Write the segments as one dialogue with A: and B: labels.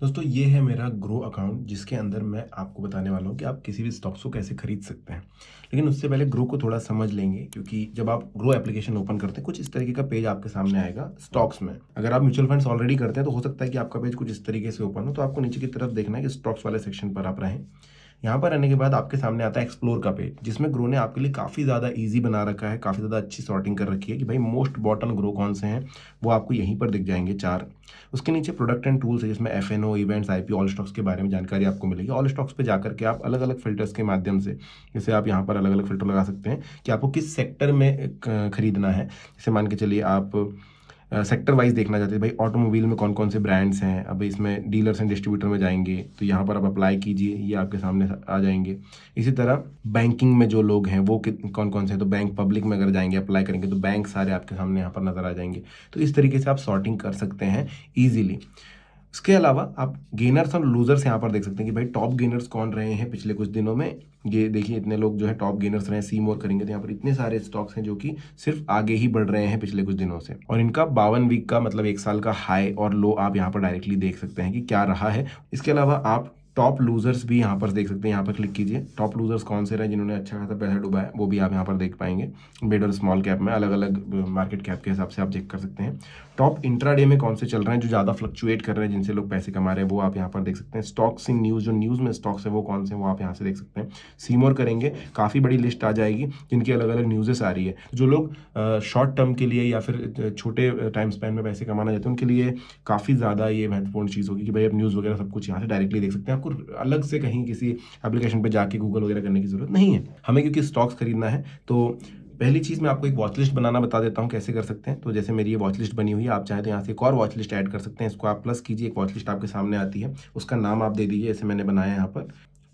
A: दोस्तों ये है मेरा ग्रो अकाउंट जिसके अंदर मैं आपको बताने वाला हूँ कि आप किसी भी स्टॉक्स को कैसे खरीद सकते हैं। लेकिन उससे पहले ग्रो को थोड़ा समझ लेंगे, क्योंकि जब आप ग्रो एप्लीकेशन ओपन करते हैं कुछ इस तरीके का पेज आपके सामने आएगा स्टॉक्स में। अगर आप म्यूचुअल फंड्स ऑलरेडी करते हैं तो हो सकता है कि आपका पेज कुछ इस तरीके से ओपन हो, तो आपको नीचे की तरफ देखना है कि स्टॉक्स वाले सेक्शन पर आप रहें। यहाँ पर आने के बाद आपके सामने आता है एक्सप्लोर का पेज, जिसमें ग्रो ने आपके लिए काफ़ी ज़्यादा इजी बना रखा है, काफ़ी ज़्यादा अच्छी सॉर्टिंग कर रखी है कि भाई मोस्ट बॉटम ग्रो कौन से हैं वो आपको यहीं पर दिख जाएंगे 4। उसके नीचे प्रोडक्ट एंड टूल्स है, जिसमें FNO, events, IP, all stocks के बारे में जानकारी आपको मिलेगी। ऑल स्टॉक्स पे जाकर के आप अलग अलग फिल्टर्स के माध्यम से, जैसे आप यहाँ पर अलग अलग फिल्टर लगा सकते हैं कि आपको किस सेक्टर में खरीदना है। जैसे मान के चलिए आप सेक्टर वाइज देखना चाहते हैं, भाई ऑटोमोबाइल में कौन कौन से ब्रांड्स हैं, अब इसमें डीलर्स एंड डिस्ट्रीब्यूटर में जाएंगे तो यहाँ पर आप अप्लाई कीजिए, ये आपके सामने आ जाएंगे। इसी तरह बैंकिंग में जो लोग हैं वो कौन कौन से हैं, तो बैंक पब्लिक में अगर जाएंगे अप्लाई करेंगे तो बैंक सारे आपके सामने यहाँ पर नज़र आ जाएंगे। तो इस तरीके से आप सॉर्टिंग कर सकते हैं ईजिली। इसके अलावा आप गेनर्स और लूजर्स यहाँ पर देख सकते हैं कि भाई टॉप गेनर्स कौन रहे हैं पिछले कुछ दिनों में। ये देखिए इतने लोग जो है टॉप गेनर्स रहे हैं। सी मोर करेंगे तो यहाँ पर इतने सारे स्टॉक्स हैं जो कि सिर्फ आगे ही बढ़ रहे हैं पिछले कुछ दिनों से, और इनका 52 वीक का मतलब 1 साल का हाई और लो आप यहाँ पर डायरेक्टली देख सकते हैं कि क्या रहा है। इसके अलावा आप टॉप लूजर्स भी यहाँ पर देख सकते हैं। यहाँ पर क्लिक कीजिए, टॉप लूजर्स कौन से रहे जिन्होंने अच्छा खासा पैसा डुबाया है वो भी आप यहाँ पर देख पाएंगे। मिड और स्मॉल कैप में अलग अलग मार्केट कैप के हिसाब से आप चेक कर सकते हैं। टॉप इंट्राडे में कौन से चल रहे हैं जो ज़्यादा फ्लक्चुएट कर रहे हैं, जिनसे लोग पैसे कमा रहे हैं, वो आप यहाँ पर देख सकते हैं। स्टॉक्स इन न्यूज़, जो न्यूज़ में स्टॉक्स है वो कौन से हैं वो आप यहाँ से देख सकते हैं। सीमोर करेंगे काफ़ी बड़ी लिस्ट आ जाएगी जिनकी अलग अलग न्यूज़ेस आ रही है। जो लोग शॉर्ट टर्म के लिए या फिर छोटे टाइम स्पैन में पैसे कमाना चाहते हैं उनके लिए काफ़ी ज़्यादा ये महत्वपूर्ण चीज़ होगी कि भाई आप न्यूज़ वगैरह सब कुछ यहाँ से डायरेक्टली देख सकते हैं। आपको अलग से कहीं किसी एप्लीकेशन पर जाके गूगल वगैरह करने की जरूरत नहीं है हमें, क्योंकि स्टॉक्स खरीदना है। तो पहली चीज़ मैं आपको एक वॉच लिस्ट बनाना बता देता हूँ कैसे कर सकते हैं। तो जैसे मेरी ये वॉच लिस्ट बनी हुई है, आप चाहें तो यहाँ से एक और वॉच लिस्ट ऐड कर सकते हैं। इसको आप प्लस कीजिए, एक वॉच लिस्ट आपके सामने आती है, उसका नाम आप दे दीजिए। जैसे मैंने बनाया यहाँ पर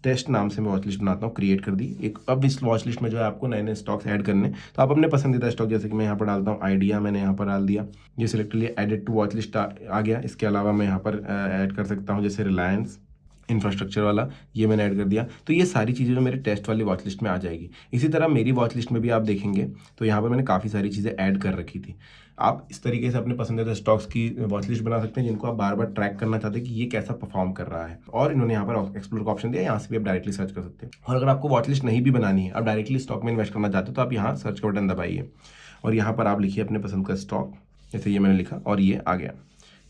A: टेस्ट नाम से मैं वॉच लिस्ट बनाता हूँ, क्रिएट कर दी एक। अब इस वॉच लिस्ट में जो है आपको नए नए स्टॉक्स ऐड करने, तो आप अपने पसंदीदा स्टॉक, जैसे कि मैं यहाँ पर डालता हूँ आइडिया, मैंने यहाँ पर डाल दिया, ये सिलेक्ट लिया, एडिट टू वॉच लिस्ट आ गया। इसके अलावा मैं यहाँ पर ऐड कर सकता हूँ जैसे रिलायंस इंफ्रास्ट्रक्चर वाला, ये मैंने ऐड कर दिया। तो ये सारी चीज़ें जो मेरे टेस्ट वाली वॉच लिस्ट में आ जाएगी। इसी तरह मेरी वॉच लिस्ट में भी आप देखेंगे तो यहाँ पर मैंने काफ़ी सारी चीज़ें ऐड कर रखी थी। आप इस तरीके से अपने पसंदीदा स्टॉक्स की वॉच लिस्ट बना सकते हैं जिनको आप बार बार ट्रैक करना चाहते हैं कि ये कैसा परफॉर्म कर रहा है। और इन्होंने यहाँ पर एक्सप्लोर का ऑप्शन दिया, यहाँ से भी आप डायरेक्टली सर्च कर सकते हैं। और अगर आपको वॉच लिस्ट नहीं भी बनानी है, आप डायरेक्टली स्टॉक में इन्वेस्ट करना चाहते हो, तो आप यहाँ सर्च का बटन दबाइए और यहाँ पर आप लिखिए अपने पसंद का स्टॉक, जैसे ये मैंने लिखा और ये आ गया।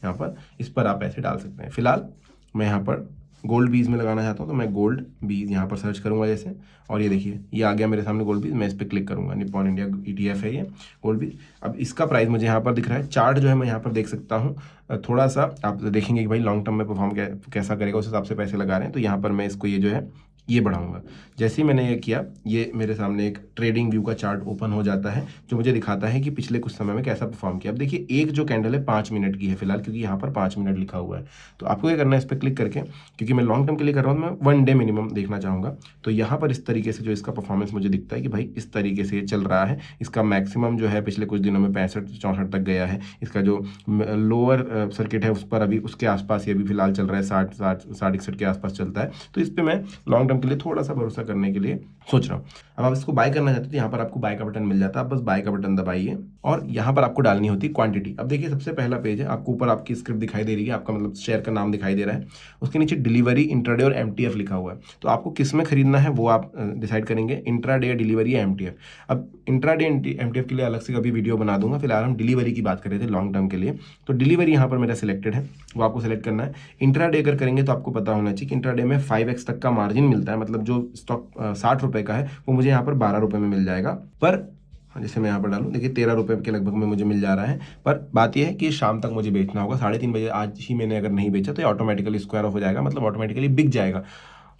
A: यहाँ पर इस पर आप पैसे डाल सकते हैं। फिलहाल मैं यहाँ पर गोल्ड बीज में लगाना चाहता हूँ, तो मैं गोल्ड बीज यहाँ पर सर्च करूँगा जैसे, और ये देखिए ये आ गया मेरे सामने गोल्ड बीज। मैं इस पर क्लिक करूँगा, निप्पॉन इंडिया ETF है ये गोल्ड बीज। अब इसका प्राइस मुझे यहाँ पर दिख रहा है, चार्ट जो है मैं यहाँ पर देख सकता हूँ। थोड़ा सा आप देखेंगे कि भाई लॉन्ग टर्म में परफॉर्म कैसा करेगा, उस हिसाब से पैसे लगा रहे हैं। तो यहाँ पर मैं इसको ये जो है ये बढ़ाऊंगा। जैसे ही मैंने ये किया, ये मेरे सामने एक ट्रेडिंग व्यू का चार्ट ओपन हो जाता है जो मुझे दिखाता है कि पिछले कुछ समय में कैसा परफॉर्म किया। अब देखिए एक जो कैंडल है 5 मिनट की है फिलहाल, क्योंकि यहाँ पर 5 मिनट लिखा हुआ है। तो आपको क्या करना है, इस पर क्लिक करके, क्योंकि मैं लॉन्ग टर्म के लिए कर रहा हूँ, मैं 1 डे मिनिमम देखना चाहूँगा। तो यहाँ पर इस तरीके से जो इसका परफॉर्मेंस मुझे दिखता है कि भाई इस तरीके से ये चल रहा है। इसका मैक्सिमम जो है पिछले कुछ दिनों में 65-64 तक गया है। इसका जो लोअर सर्किट है उस पर अभी उसके आसपास ये भी फिलहाल चल रहा है, 60-61 के आसपास चलता है। तो इस पर मैं लॉन्ग टर्म के लिए थोड़ा सा भरोसा करने के लिए सोच रहा हूँ। अब आप इसको बाय करना चाहते हो तो यहाँ पर आपको बाय का बटन मिल जाता है। आप बस बाय का बटन दबाइए और यहाँ पर आपको डालनी होती है क्वांटिटी। अब देखिए सबसे पहला पेज है, आपको ऊपर आपकी स्क्रिप्ट दिखाई दे रही है, आपका मतलब शेयर का नाम दिखाई दे रहा है। उसके नीचे डिलीवरी, इंट्राडे और MTF लिखा हुआ है। तो आपको किस में खरीदना है वो आप डिसाइड करेंगे, इंट्राडे या डिलीवरी या MTF। अब इंट्राडे MTF के लिए अलग से कभी वीडियो बना दूंगा, फिलहाल हम डिलीवरी की बात कर रहे थे लॉन्ग टर्म के लिए। तो डिलीवरी यहाँ पर मेरा सिलेक्टेड है, वो आपको सिलेक्ट करना है। इंट्राडे अगर करेंगे तो आपको पता होना चाहिए कि इंट्राडे में 5x तक का मार्जिन मिलता है, मतलब जो स्टॉक 60 रुपए का है वो मुझे यहाँ पर 12 रुपए में मिल जाएगा। पर जैसे मैं यहाँ पर डालूं, देखिए 13 रुपए के लगभग में मुझे मिल जा रहा है। पर बात यह है कि शाम तक मुझे बेचना होगा, 3:30 बजे। आज ही मैंने अगर नहीं बेचा तो ये ऑटोमेटिकली स्क्वायर ऑफ हो जाएगा, मतलब ऑटोमेटिकली बिक जाएगा।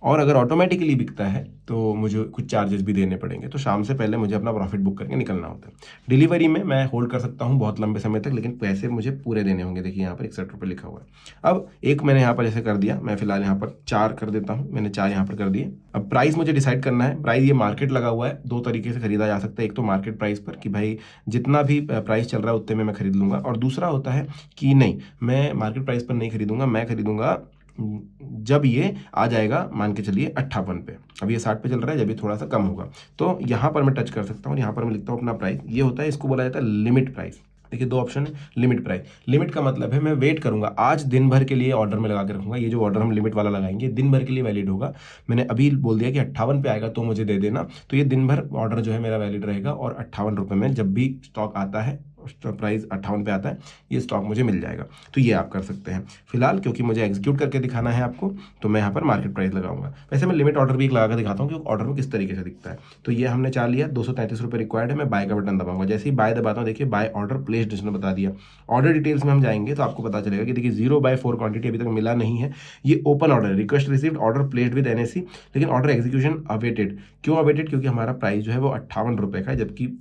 A: और अगर ऑटोमेटिकली बिकता है तो मुझे कुछ चार्जेस भी देने पड़ेंगे। तो शाम से पहले मुझे अपना प्रॉफिट बुक करके निकलना होता है। डिलीवरी में मैं होल्ड कर सकता हूँ बहुत लंबे समय तक, लेकिन पैसे मुझे पूरे देने होंगे। देखिए यहाँ पर 61 रुपये लिखा हुआ है। अब एक मैंने यहाँ पर जैसे कर दिया, मैं फिलहाल यहाँ पर 4 कर देता हूँ, मैंने 4 यहाँ पर कर दिए। अब प्राइस मुझे डिसाइड करना है। प्राइस ये मार्केट लगा हुआ है, 2 तरीके से खरीदा जा सकता है। एक तो मार्केट प्राइस पर कि भाई जितना भी प्राइस चल रहा है उतने में मैं खरीद लूँगा, और दूसरा होता है कि नहीं, मैं मार्केट प्राइस पर नहीं खरीदूंगा, मैं खरीदूंगा जब ये आ जाएगा, मान के चलिए 58 पे। अब ये 60 पे चल रहा है, जब ये थोड़ा सा कम होगा तो यहाँ पर मैं टच कर सकता हूँ। यहाँ पर मैं लिखता हूँ अपना प्राइस, ये होता है, इसको बोला जाता है लिमिट प्राइस। देखिए 2 ऑप्शन है, लिमिट प्राइस। लिमिट का मतलब है मैं वेट करूंगा, आज दिन भर के लिए ऑर्डर में लगा के रखूंगा। ये जो ऑर्डर हम लिमिट वाला लगाएंगे दिन भर के लिए वैलिड होगा। मैंने अभी बोल दिया कि 58 पे आएगा तो मुझे दे देना, तो ये दिन भर ऑर्डर जो है मेरा वैलिड रहेगा और 58 रुपये में जब भी स्टॉक आता है, प्राइस 58 पे आता है, ये स्टॉक मुझे मिल जाएगा। तो ये आप कर सकते हैं। फिलहाल क्योंकि मुझे एग्जीक्यूट करके दिखाना है आपको, तो मैं यहाँ पर मार्केट प्राइस लगाऊंगा। वैसे मैं लिमिट ऑर्डर भी एक लगा कर दिखाता हूँ कि ऑर्डर में किस तरीके से दिखता है। तो ये हमने चाह लिया, 233 रुपये रिक्वायर्ड है, मैं बाय का बटन दबाऊंगा। जैसे ही बाय दबाता हूँ, देखिए बाय ऑर्डर प्लेस्ड इसने बता दिया। ऑर्डर डिटेल्स में हम जाएंगे तो आपको पता चलेगा कि देखिए 0/4 क्वांटिटी अभी तक मिला नहीं है। ये ओपन ऑर्डर है, request received, order placed with NSE, लेकिन ऑर्डर एग्जीक्यूशन अवेटेड। क्यों अवेटेड? क्योंकि हमारा प्राइस जो है वो 58 रुपये का है, जबकि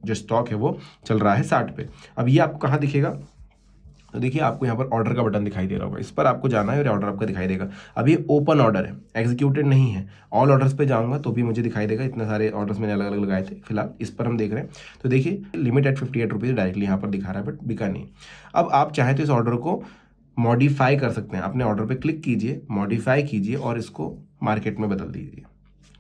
A: जो स्टॉक है वो चल रहा है 60 पे। अब ये आपको कहाँ दिखेगा? तो देखिए आपको यहाँ पर ऑर्डर का बटन दिखाई दे रहा होगा, इस पर आपको जाना है और ऑर्डर आपका दिखाई देगा। अब ये ओपन ऑर्डर है, एग्जीक्यूटेड नहीं है। ऑल ऑर्डर्स पे जाऊंगा तो भी मुझे दिखाई देगा, इतने सारे ऑर्डर्स मैंने अलग अलग लगाए थे। फिलहाल इस पर हम देख रहे हैं, तो देखिए लिमिट एट 58 रुपीज़ डायरेक्टली यहाँ पर दिखा रहा है, बट बिका नहीं। अब आप चाहें तो इस ऑर्डर को मॉडिफाई कर सकते हैं। अपने ऑर्डर पर क्लिक कीजिए, मॉडिफाई कीजिए और इसको मार्केट में बदल दीजिए।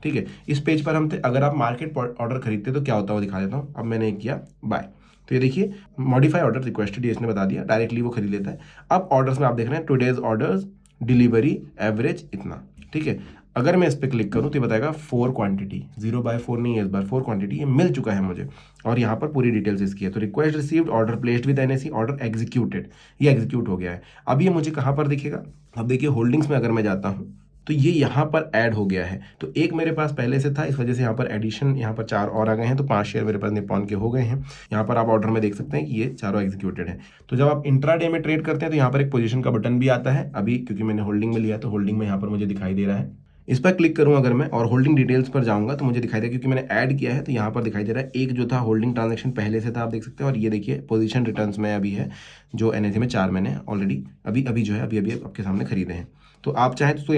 A: ठीक है, इस पेज पर हम थे। अगर आप मार्केट ऑर्डर खरीदते तो क्या होता है वो दिखा देता हूँ। अब मैंने किया बाय, तो ये देखिए मॉडिफाई ऑर्डर रिक्वेस्टेड, ये इसने बता दिया, डायरेक्टली वो खरीद लेता है। अब ऑर्डर्स में आप देख रहे हैं टुडेज ऑर्डर्स, डिलीवरी एवरेज इतना। ठीक है, अगर मैं इस पर क्लिक करूँ तो ये बताएगा 4 क्वांटिटी, 0/4 नहीं है इस बार, 4 क्वांटिटी ये मिल चुका है मुझे, और यहाँ पर पूरी डिटेल्स इसकी है। तो request received, order placed with NSE, order executed, ये एग्जीक्यूट हो गया है। अब ये मुझे कहाँ पर दिखेगा? अब देखिए होल्डिंग्स में अगर मैं जाता हूँ तो ये यहाँ पर ऐड हो गया है। तो एक मेरे पास पहले से था, इस वजह से यहाँ पर एडिशन, यहाँ पर 4 और आ गए हैं, तो 5 शेयर मेरे पास निप्पॉन के हो गए हैं। यहाँ पर आप ऑर्डर में देख सकते हैं कि ये चारों एग्जीक्यूटेड हैं। तो जब आप इंट्राडे में ट्रेड करते हैं तो यहाँ पर एक पोजीशन का बटन भी आता है। अभी क्योंकि मैंने होल्डिंग में लिया तो होल्डिंग में यहाँ पर मुझे दिखाई दे रहा है। इस पर क्लिक करूँ अगर मैं और होल्डिंग डिटेल्स पर जाऊंगा तो मुझे दिखाई देगा, क्योंकि मैंने ऐड किया है तो यहाँ पर दिखाई दे रहा है। एक जो था होल्डिंग ट्रांजैक्शन पहले से था, आप देख सकते हैं, और ये देखिए पोजीशन रिटर्न्स में अभी है जो NSE में 4 मैंने ऑलरेडी अभी जो है अभी आपके सामने खरीदे हैं। तो आप चाहें तो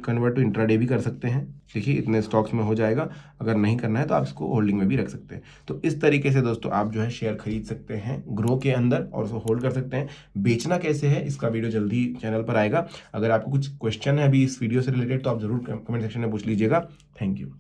A: कन्वर्ट टू इंट्राडे भी कर सकते हैं। देखिए इतने स्टॉक्स में हो जाएगा। अगर नहीं करना है तो आप इसको होल्डिंग में भी रख सकते हैं। तो इस तरीके से दोस्तों आप जो है शेयर खरीद सकते हैं ग्रो के अंदर और उसको होल्ड कर सकते हैं। बेचना कैसे है इसका वीडियो जल्दी चैनल पर आएगा। अगर आपको कुछ क्वेश्चन है अभी इस वीडियो से रिलेटेड तो आप जरूर कमेंट सेक्शन में पूछ लीजिएगा। Thank you.